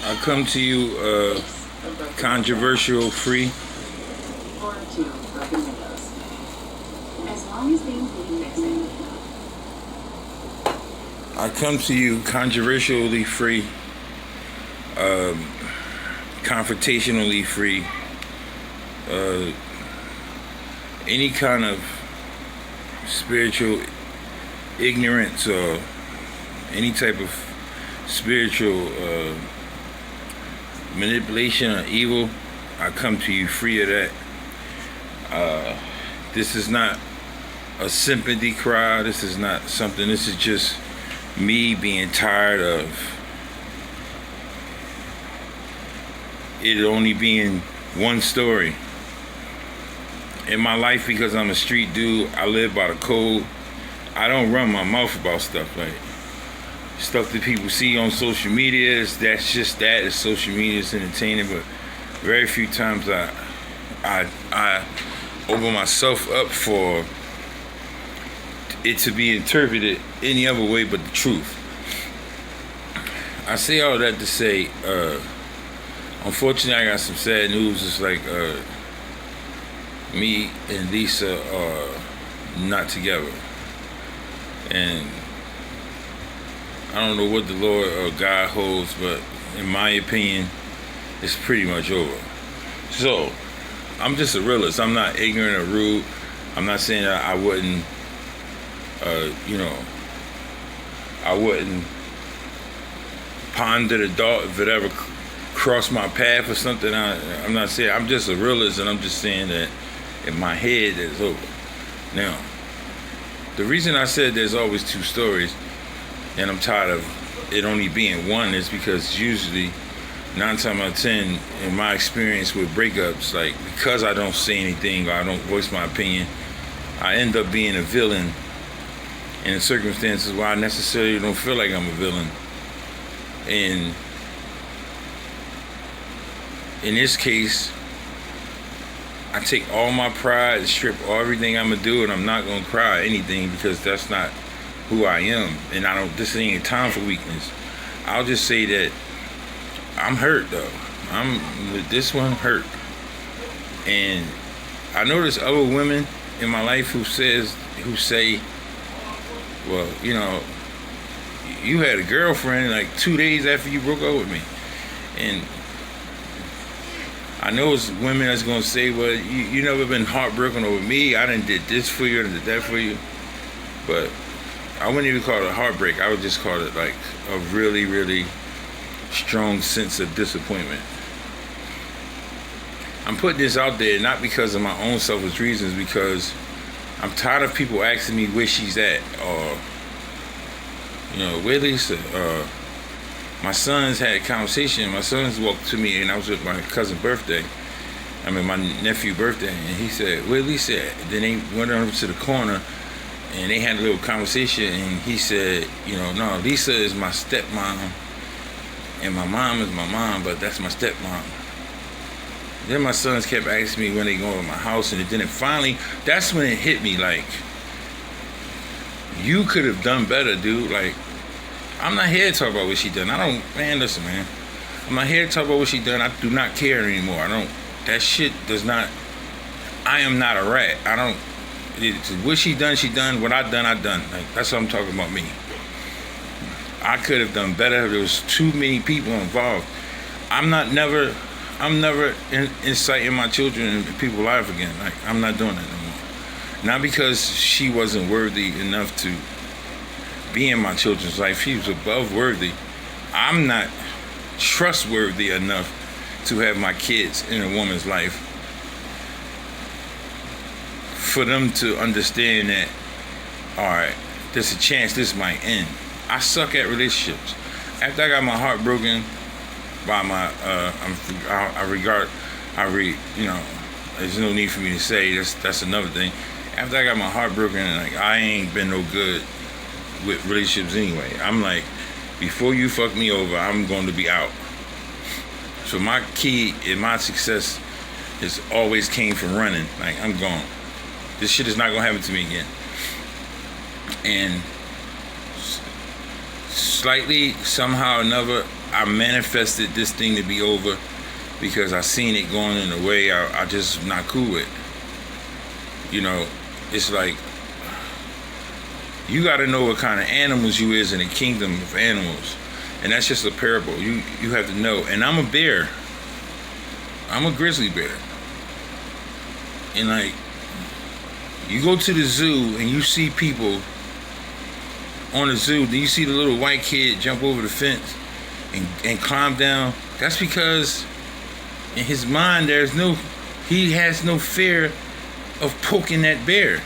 I come to you controversial free. Or two broken windows. As long as they include fixing. I come to you controversially free, confrontationally free, any kind of spiritual ignorance or any type of spiritual manipulation or evil. I come to you free of that. This is not a sympathy cry. This is not something. This is just me being tired of it only being one story. In my life, because I'm a street dude, I live by the code. I don't run my mouth about stuff like stuff that people see on social media. That's just that. It's social media, it's entertaining, but very few times I open myself up for it to be interpreted any other way but the truth. I say all that to say, unfortunately, I got some sad news. It's like me and Lisa are not together, and I don't know what the Lord or God holds, but in my opinion, it's pretty much over. So, I'm just a realist. I'm not ignorant or rude. I'm not saying that I wouldn't, I wouldn't ponder the thought if it ever crossed my path or something. I'm not saying, I'm just a realist, and I'm just saying that in my head it's over. Now, the reason I said there's always two stories, and I'm tired of it only being one, is because usually 9 times out of 10 in my experience with breakups, like, because I don't say anything or I don't voice my opinion, I end up being a villain in circumstances where I necessarily don't feel like I'm a villain. And in this case, I take all my pride, strip everything I'm gonna do, and I'm not gonna cry or anything, because that's not who I am. And this ain't a time for weakness. I'll just say that I'm hurt though. This one hurt. And I know there's other women in my life who say, well, you had a girlfriend like 2 days after you broke up with me. And I know it's women that's gonna say, well, you never been heartbroken over me. I done did this for you, I done did that for you. But I wouldn't even call it a heartbreak. I would just call it like a really, really strong sense of disappointment. I'm putting this out there not because of my own selfish reasons, because I'm tired of people asking me where she's at, or where Lisa. My sons had a conversation. My sons walked to me, and I was with my cousin's birthday. My nephew's birthday, and he said, "Where Lisa at?" Then they went over to the corner, and they had a little conversation, and he said, no, Lisa is my stepmom, and my mom is my mom, but that's my stepmom. Then my sons kept asking me when they go to my house, and then finally, that's when it hit me, like, you could have done better, dude. Like, I'm not here to talk about what she done. Listen, man. I'm not here to talk about what she done. I do not care anymore. That shit does not, I am not a rat. What she done. What I done. Like, that's what I'm talking about, me. I could have done better. There was too many people involved. I'm never inciting my children into people's lives again. Like, I'm not doing that no more. Not because she wasn't worthy enough to be in my children's life. She was above worthy. I'm not trustworthy enough to have my kids in a woman's life for them to understand that, all right, there's a chance this might end. I suck at relationships. After I got my heart broken by there's no need for me to say, that's another thing. After I got my heart broken, like, I ain't been no good with relationships anyway. I'm like, before you fuck me over, I'm going to be out. So my key in my success has always came from running. Like, I'm gone. This shit is not going to happen to me again. And slightly, somehow or another, I manifested this thing to be over because I seen it going in a way I just not cool with. You know, it's like you got to know what kind of animals you is in the kingdom of animals, and that's just a parable. You have to know. And I'm a bear. I'm a grizzly bear. And like, you go to the zoo and you see people on the zoo, then you see the little white kid jump over the fence and climb down. That's because in his mind he has no fear of poking that bear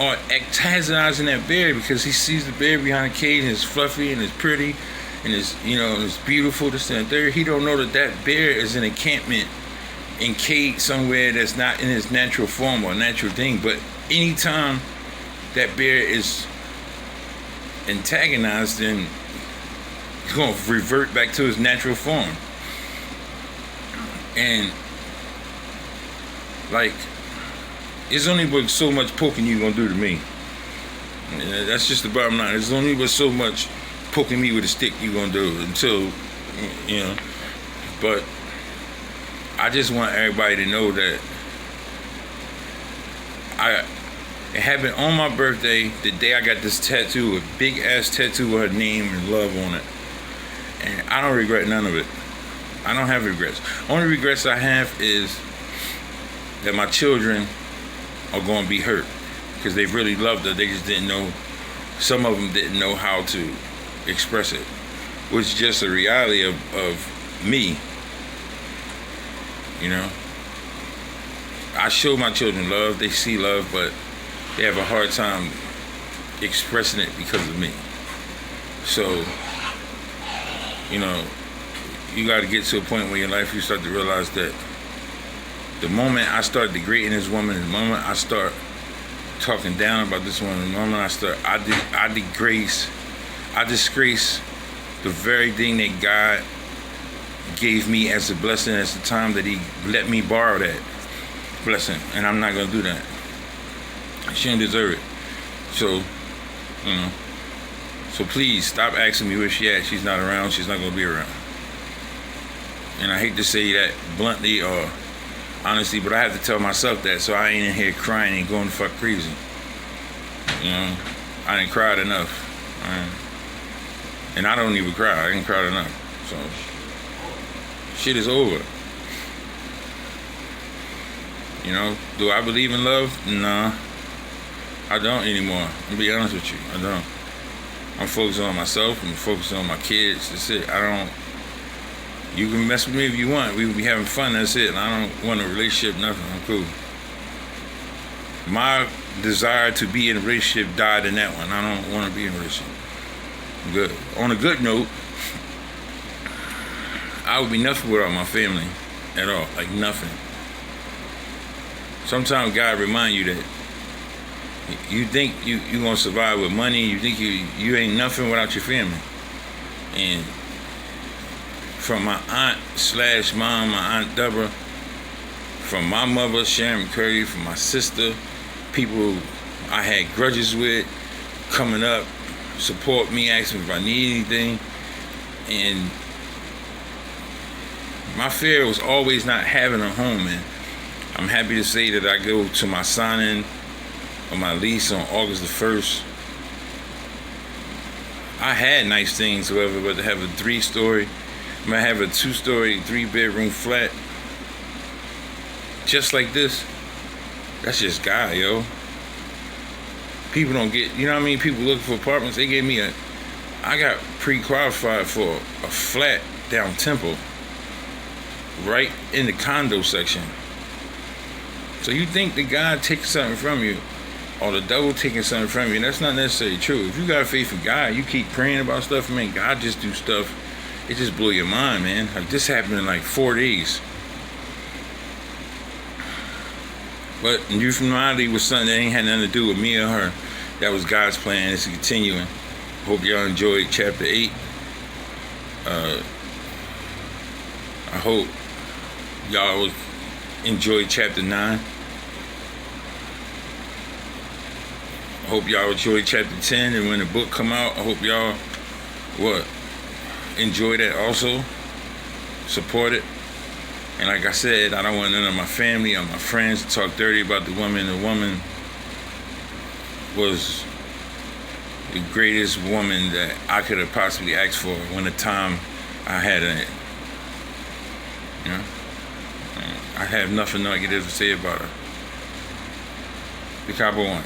or antagonizing that bear, because he sees the bear behind the cage and it's fluffy and it's pretty and it's, you know, it's beautiful, this and that. He don't know that bear is in encampment in cage somewhere that's not in his natural form or natural thing. But anytime that bear is antagonized, then he's going to revert back to his natural form. And like, it's only but so much poking you going to do to me. And that's just the bottom line. There's only but so much poking me with a stick you going to do until, you know. But I just want everybody to know that it happened on my birthday, the day I got this tattoo, a big ass tattoo with her name and love on it. And I don't regret none of it. I don't have regrets. Only regrets I have is that my children are going to be hurt because they really loved her. They just didn't know, some of them didn't know how to express it, which is just a reality of me. You know, I show my children love, they see love, but they have a hard time expressing it because of me. So, you know, you got to get to a point where in your life you start to realize that the moment I start degrading this woman, the moment I start talking down about this woman, the moment I disgrace the very thing that God gave me as a blessing at the time that he let me borrow that blessing, and I'm not gonna do that. She didn't deserve it. So, you know, so please stop asking me where she at. She's not around. She's not gonna be around. And I hate to say that bluntly or honestly, but I have to tell myself that, so I ain't in here crying and going the fuck crazy. You know, I didn't cry enough. And I don't even cry. I didn't cry enough. So shit is over. You know, do I believe in love? Nah, I don't anymore. I'll be honest with you, I don't. I'm focusing on myself. I'm focusing on my kids. That's it. You can mess with me if you want. We will be having fun. That's it. And I don't want a relationship, nothing. I'm cool. My desire to be in a relationship died in that one. I don't want to be in a relationship. I'm good. On a good note, I would be nothing without my family at all. Like nothing. Sometimes God remind you that you think you're going to survive with money. You think you ain't nothing without your family. And from my aunt / mom, my Aunt Deborah, from my mother, Sharon Curry, from my sister, people I had grudges with coming up, support me, ask me if I need anything. And my fear was always not having a home. And I'm happy to say that I go to my signing of my lease on August the 1st. I had nice things, however, but to have a 3-story, I'm gonna have a 2-story, 3-bedroom flat just like this. That's just God, yo. People don't get, you know what I mean? People looking for apartments. They gave me I got pre-qualified for a flat down Temple, right in the condo section. So you think that God takes something from you, or the devil taking something from you, and that's not necessarily true. If you got faith in God, you keep praying about stuff, man, God just do stuff. It just blew your mind, man. Like, this happened in like 4 days. But new humanity was something that ain't had nothing to do with me or her. That was God's plan. It's continuing. Hope y'all enjoyed chapter 8. I hope y'all enjoyed chapter 9. I hope y'all enjoyed chapter 10. And when the book come out, I hope y'all enjoy that also, support it. And like I said, I don't want none of my family or my friends to talk dirty about the woman. The woman was the greatest woman that I could have possibly asked for when the time I had in it. You know? I have nothing negative to say about her. Decopbo 1.